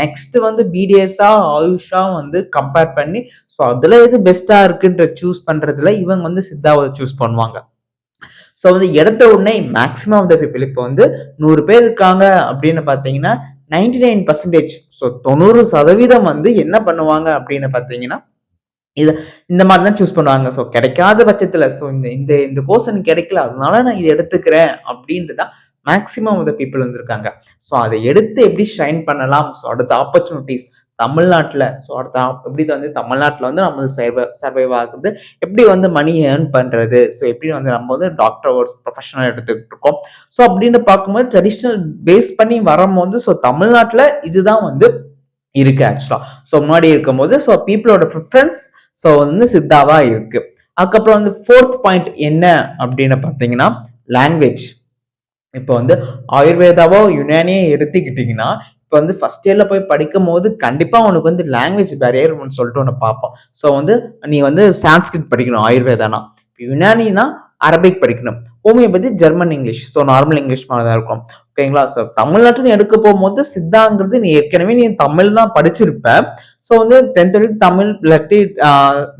Next வந்து பிடிஎஸ்ஸா ஆயுஷா வந்து compare பண்ணி ஸோ அதுல எது பெஸ்டா இருக்குன்ற சூஸ் பண்றதுல இவங்க வந்து சித்தாவை சூஸ் பண்ணுவாங்க. ஸோ வந்து எடுத்த உடனே மேக்ஸிமம் ஆஃப் த பீப்புள் இப்போ வந்து 100 பேர் இருக்காங்க அப்படின்னு பார்த்தீங்கன்னா 99%, ஸோ 90% வந்து என்ன பண்ணுவாங்க அப்படின்னு பார்த்தீங்கன்னா இது இந்த மாதிரி தான் சூஸ் பண்ணுவாங்க. ஸோ கிடைக்காத பட்சத்தில் ஸோ இந்த இந்த இந்த கோர்ஸ் எனக்கு கிடைக்கல அதனால நான் இதை எடுத்துக்கிறேன் அப்படின்ட்டு தான் மேக்ஸிமம் ஆஃப் த பீப்புள் வந்துருக்காங்க. ஸோ அதை எடுத்து எப்படி ஷைன் பண்ணலாம், ஸோ அடுத்த ஆப்பர்ச்சுனிட்டிஸ் தமிழ்நாட்டில், ஸோ அடுத்த எப்படி வந்து தமிழ்நாட்டில் வந்து நம்ம சர்வைவ் ஆகுறது, எப்படி வந்து மணி ஏர்ன் பண்ணுறது, ஸோ எப்படி வந்து நம்ம வந்து டாக்டர் ஒரு ப்ரொஃபஷனல் எடுத்துக்கிட்டு இருக்கோம். ஸோ அப்படின்னு பார்க்கும்போது ட்ரெடிஷ்னல் பேஸ் பண்ணி வரும்போது ஸோ தமிழ்நாட்டில் இதுதான் வந்து இருக்கு ஆக்சுவலா. ஸோ முன்னாடி இருக்கும்போது ஸோ பீப்புளோட ப்ரிஃபரன்ஸ் ஸோ வந்து சித்தாவா இருக்கு. அதுக்கப்புறம் வந்து 4th பாயிண்ட் என்ன அப்படின்னு பார்த்தீங்கன்னா லாங்குவேஜ். இப்போ வந்து ஆயுர்வேதாவோ யுனானியோ எடுத்துக்கிட்டீங்கன்னா இப்போ வந்து ஃபர்ஸ்ட் இயர்ல போய் படிக்கும் போது கண்டிப்பா உனக்கு வந்து லாங்குவேஜ் பேரியர் சொல்லிட்டு ஒன்று பார்ப்போம். ஸோ வந்து நீ வந்து சான்ஸ்கிரிட் படிக்கணும் ஆயுர்வேதானா, யுனானினா அரபிக் படிக்கணும், homeopathy German English, so normal English மாதிரி தான் இருக்கும். ஓகேங்களா. ஸோ தமிழ்நாட்டுன்னு எடுக்க போகும்போது சித்தாங்கிறது நீ ஏற்கனவே நீ தமிழ் தான் படிச்சிருப்ப. ஸோ வந்து 10th வரைக்கும் தமிழ், இல்லாட்டி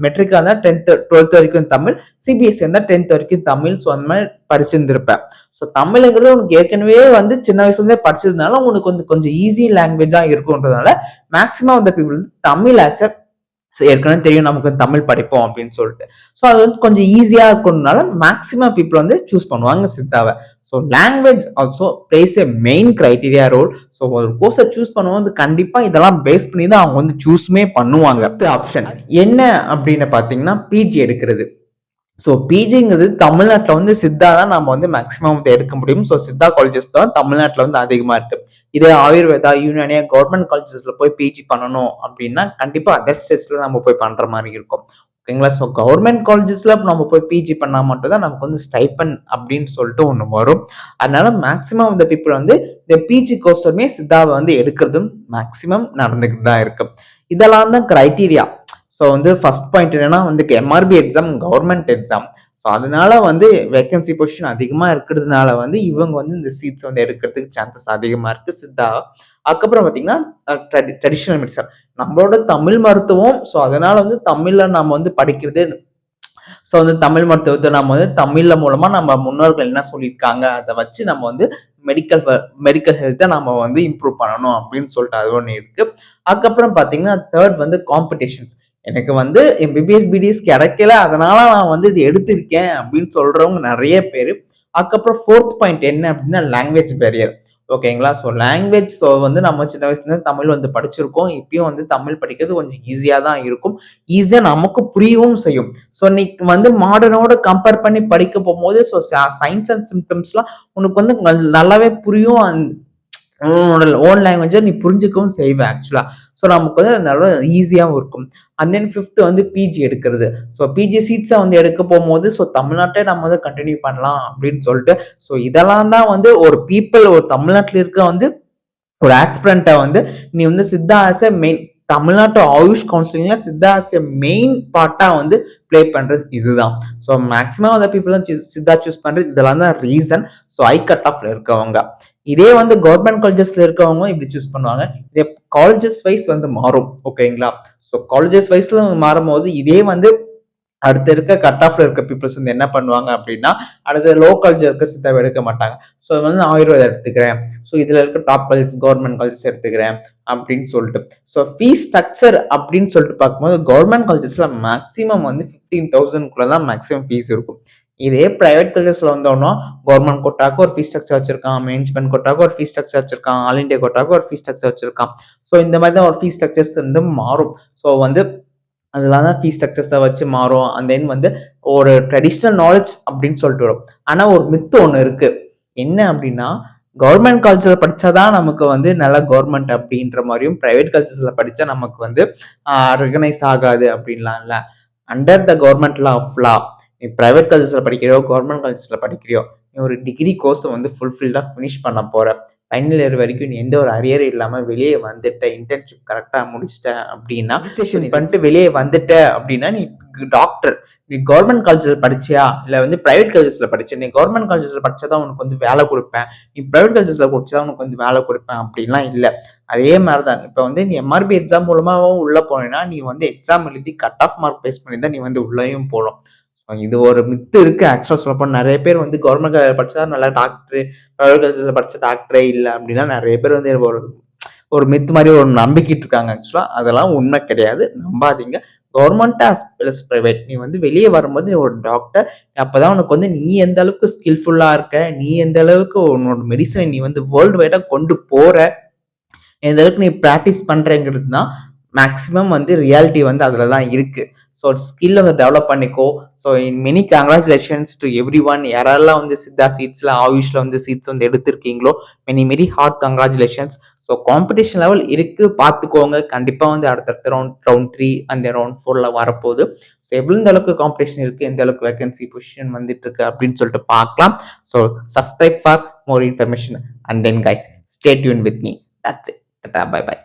மெட்ரிக்கா இருந்தால் 10th 12th வரைக்கும் தமிழ், சிபிஎஸ்சி இருந்தால் 10th வரைக்கும் தமிழ். ஸோ அந்த மாதிரி படிச்சிருந்திருப்ப. ஸோ தமிழ்ங்கிறது உனக்கு ஏற்கனவே வந்து சின்ன வயசுலேருந்தே படிச்சதுனால உனக்கு வந்து கொஞ்சம் ஈஸி லாங்குவேஜா இருக்கும்ன்றதுனால மேக்ஸிமம் ஆஃப் த பீப்புள் வந்து தமிழ் ஆஸ் ஏற்கனவே தெரியும் நமக்கு தமிழ் படிப்போம் அப்படின்னு சொல்லிட்டு. ஸோ அது வந்து கொஞ்சம் ஈஸியா இருக்கணும்னால மேக்ஸிமம் பீப்புள் வந்து சூஸ் பண்ணுவாங்க சித்தாவை. So language also plays a main criteria role. So ஒரு கோர்ஸை சூஸ் பண்ணும்போது கண்டிப்பா இதெல்லாம் பேஸ் பண்ணி தான் அவங்க வந்து சூஸ்மே பண்ணுவாங்க. ஆப்ஷன் என்ன அப்படின்னு பார்த்தீங்கன்னா பிஜி எடுக்கிறது. ஸோ பிஜிங்கிறது தமிழ்நாட்டில் வந்து சித்தா தான் நம்ம வந்து மேக்ஸிமம் எடுக்க முடியும். ஸோ சித்தா காலேஜஸ் தான் தமிழ்நாட்டில் வந்து அதிகமாக இருக்கு. இதே ஆயுர்வேதா யுனானியா கவர்மெண்ட் காலேஜஸ்ல போய் பிஜி பண்ணணும் அப்படின்னா கண்டிப்பா அதர் ஸ்டேட்ஸ்ல நம்ம போய் பண்ற மாதிரி இருக்கும். ஓகேங்களா. ஸோ கவர்மெண்ட் காலேஜஸ்ல நம்ம போய் பிஜி பண்ணா மட்டும் தான் நமக்கு வந்து ஸ்டைப்பன் அப்படின்னு சொல்லிட்டு ஒன்று வரும். அதனால மேக்ஸிமம் ஆஃப் த பீப்புள் வந்து இந்த பிஜி கோர்ஸுமே சித்தாவை வந்து எடுக்கிறதும் மேக்ஸிமம் நடந்துகிட்டு தான் இருக்கு. இதெல்லாம் தான் கிரைட்டீரியா. ஸோ வந்து ஃபர்ஸ்ட் பாயிண்ட் என்னன்னா வந்து MRP exam government exam. So அதனால வந்து வேகன்சி பொசிஷன் அதிகமாக இருக்கிறதுனால வந்து இவங்க வந்து இந்த சீட்ஸ் வந்து எடுக்கிறதுக்கு சான்சஸ் அதிகமாக இருக்கு சித்தா. அதுக்கப்புறம் பார்த்தீங்கன்னா ட்ரெடிஷ்னல் மெடிசன் நம்மளோட தமிழ் மருத்துவம். ஸோ அதனால வந்து தமிழ்ல நம்ம வந்து படிக்கிறது. ஸோ வந்து தமிழ் மருத்துவத்தை நம்ம வந்து தமிழ்ல மூலமா நம்ம முன்னோர்கள் என்ன சொல்லியிருக்காங்க அதை வச்சு நம்ம வந்து மெடிக்கல் ஹெல்த்தை நம்ம வந்து இம்ப்ரூவ் பண்ணணும் அப்படின்னு சொல்லிட்டு அது ஒன்று இருக்கு. அதுக்கப்புறம் பார்த்தீங்கன்னா தேர்ட் வந்து காம்படிஷன்ஸ். எனக்கு வந்து எம்பிபிஎஸ் பிடிஎஸ் கிடைக்கல அதனால நான் வந்து இது எடுத்திருக்கேன் அப்படின்னு சொல்றவங்க நிறைய பேர். அதுக்கப்புறம் 4th பாயிண்ட் என்ன அப்படின்னா லாங்குவேஜ் பேரியர். ஓகேங்களா. ஸோ லாங்குவேஜ் ஸோ வந்து நம்ம சின்ன வயசுலேருந்து தமிழ் வந்து படிச்சிருக்கோம். இப்பயும் வந்து தமிழ் படிக்கிறது கொஞ்சம் ஈஸியாக தான் இருக்கும். ஈஸியாக நமக்கு புரியவும் செய்யும். ஸோ நீ வந்து மாடர்னோட கம்பேர் பண்ணி படிக்க போகும்போது ஸோ சயின்ஸ் அண்ட் சிம்டம்ஸ்லாம் உனக்கு வந்து நல்லாவே புரியும். உன்னோட ஓன் லாங்குவேஜை நீ புரிஞ்சுக்கவும் செய்வேன் ஆக்சுவலா. ஸோ நமக்கு வந்து நல்லா ஈஸியாகவும் இருக்கும். அண்ட் தென் 5th வந்து பிஜி எடுக்கிறது. ஸோ பிஜி சீட்ஸை வந்து எடுக்க போகும்போது ஸோ தமிழ்நாட்டை நம்ம வந்து கண்டினியூ பண்ணலாம் அப்படின்னு சொல்லிட்டு ஸோ இதெல்லாம் தான் வந்து ஒரு பீப்புள் ஒரு தமிழ்நாட்டில் இருக்க வந்து ஒரு ஆஸ்பிரண்ட்டை வந்து நீ வந்து சித்தா ஆஸ் எ மெயின் தமிழ்நாட்டு ஆயுஷ் கவுன்சிலிங்ல சித்தா ஆஸ் எ மெயின் பார்ட்டா வந்து பிளே பண்றது இதுதான். ஸோ மேக்ஸிமம் அந்த பீப்புள் தான் சித்தா சூஸ் பண்றது இதெல்லாம் தான் ரீசன். ஸோ ஹை கட் ஆஃப்ல இருக்கவங்க இதே வந்து கவர்மெண்ட் காலேஜஸ்ல இருக்கவங்க இப்படி சூஸ் பண்ணுவாங்க. இதே காலேஜஸ் வைஸ் வந்து மாறும். ஓகேங்களா. ஸோ காலேஜஸ் வைஸ்ல மாறும்போது இதே வந்து அடுத்த இருக்க கட் ஆஃப்ல இருக்க பீப்புள்ஸ் வந்து என்ன பண்ணுவாங்க அப்படின்னா அடுத்த லோ காலேஜ் இருக்க சித்தாவை எடுக்க மாட்டாங்க. ஸோ வந்து ஆயுர்வேதம் எடுத்துக்கிறேன், ஸோ இதுல இருக்க டாப் காலேஜ் கவர்மெண்ட் காலேஜஸ் எடுத்துக்கிறேன் அப்படின்னு சொல்லிட்டு. ஸோ ஃபீஸ் ஸ்ட்ரக்சர் அப்படின்னு சொல்லிட்டு பார்க்கும்போது கவர்மெண்ட் காலேஜஸ்ல மேக்ஸிமம் வந்து 15,000 தான் மேக்ஸிமம் ஃபீஸ் இருக்கும். இதே பிரைவேட் காலேஜஸ்ல வந்தோம்னா கவர்மெண்ட் கோட்டாக்கு ஒரு ஃபீஸ் ஸ்ட்ரக்சர் வச்சிருக்கான், மேனேஜ்மெண்ட் கோட்டாக்கு ஒரு ஃபீஸ் ஸ்ட்ரக்சர் வச்சிருக்கான், ஆல் இண்டியா கோட்டாக்கு ஒரு ஃபீஸ் ஸ்ட்ரக்சர் வச்சிருக்கான். ஸோ இந்த மாதிரி தான் ஒரு ஃபீஸ் ஸ்ட்ரக்சர்ஸ் வந்து மாறும். ஸோ வந்து அதெல்லாம் தான் ஃபீஸ் ஸ்ட்ரக்சர்ஸை வச்சு மாறும். அண்ட் தென் வந்து ஒரு ட்ரெடிஷ்னல் நாலேஜ் அப்படின்னு சொல்லிட்டு வரும். ஆனால் ஒரு மித்து ஒன்று இருக்கு. என்ன அப்படின்னா கவர்மெண்ட் காலேஜில் படித்தாதான் நமக்கு வந்து நல்ல கவர்மெண்ட் அப்படின்ற மாதிரியும் பிரைவேட் காலேஜஸில் படித்தா நமக்கு வந்து ரெகனைஸ் ஆகாது அப்படின்லாம் இல்லை. Under the government law of law நீ ப்ரைவேட் காலேஜஸில் படிக்கிறியோ கவர்மெண்ட் காலேஜஸில் படிக்கிறியோ, நீ ஒரு டிகிரி கோர்ஸை வந்து ஃபுல்ஃபில்டாக ஃபினிஷ் பண்ண போகிற. ஃபைனல் இயர் வரைக்கும் நீ எந்த ஒரு அரியர் இல்லாமல் வெளியே வந்துட்ட, இன்டர்ன்ஷிப் கரெக்டாக முடிச்சிட்ட அப்படின்னா, ரிஜிஸ்ட்ரேஷன் பண்ணிட்டு வெளியே வந்துட்ட அப்படின்னா நீ டாக்டர். நீ கவர்மெண்ட் காலேஜில் படிச்சியா இல்லை வந்து ப்ரைவேட் காலேஜஸில் படிச்ச, நீ கவர்மெண்ட் காலேஜஸில் படிச்சாதான் உனக்கு வந்து வேலை கொடுப்பேன், நீ ப்ரைவேட் காலேஜஸில் படிச்சா உனக்கு வந்து வேலை கொடுப்பேன் அப்படின்லாம் இல்லை. அதே மாதிரி தான் இப்போ வந்து நீ எம்ஆர்பி எக்ஸாம் மூலமாகவும் உள்ளே போனேன்னா நீ வந்து எக்ஸாம் எழுதி கட் ஆஃப் மார்க் பேஸ் பண்ணி தான் நீ வந்து உள்ளேயும் போகணும். இது ஒரு மித்து இருக்கு. ஆக்சுவலாக சொல்லப்போனால் நிறைய பேர் வந்து கவர்மெண்ட் காலேஜ் படிச்சா நல்லா டாக்டர், ப்ரைவேட் காலேஜில் படிச்ச டாக்டரே இல்லை அப்படின்னா நிறைய பேர் வந்து ஒரு ஒரு மித்து மாதிரி ஒரு நம்பிக்கிட்டு இருக்காங்க. ஆக்சுவலாக அதெல்லாம் உண்மை கிடையாது, நம்பாதீங்க. Government as well as private, நீ வந்து வெளியே வரும்போது நீ ஒரு டாக்டர். அப்பதான் உனக்கு வந்து நீ எந்த அளவுக்கு ஸ்கில்ஃபுல்லா இருக்க, நீ எந்த அளவுக்கு உன்னோட மெடிசனை நீ வந்து வேர்ல்டு வைடா கொண்டு போற, எந்த அளவுக்கு நீ ப்ராக்டிஸ் பண்றேங்கிறது தான் மேக்ஸிமம் வந்து ரியாலிட்டி வந்து அதில் தான் இருக்கு. ஸோ ஸ்கில் வந்து டெவலப் பண்ணிக்கோ. So in many congratulations to every one. யாரெல்லாம் வந்து சித்தா சீட்ஸில் ஆயுஷில் வந்து சீட்ஸ் வந்து எடுத்திருக்கீங்களோ, many heart congratulations. So competition level இருக்கு, பார்த்துக்கோங்க. கண்டிப்பாக வந்து அடுத்தடுத்த ரவுண்ட் 3 அந்த ரவுண்ட் 4ல வரப்போகுது. ஸோ எந்த அளவுக்கு காம்படிஷன் இருக்கு, எந்த அளவுக்கு வேகன்சி பொசிஷன் வந்துட்டு இருக்கு அப்படின்னு சொல்லிட்டு பார்க்கலாம். So subscribe for more information and then guys stay tune with me. That's it. Bye bye.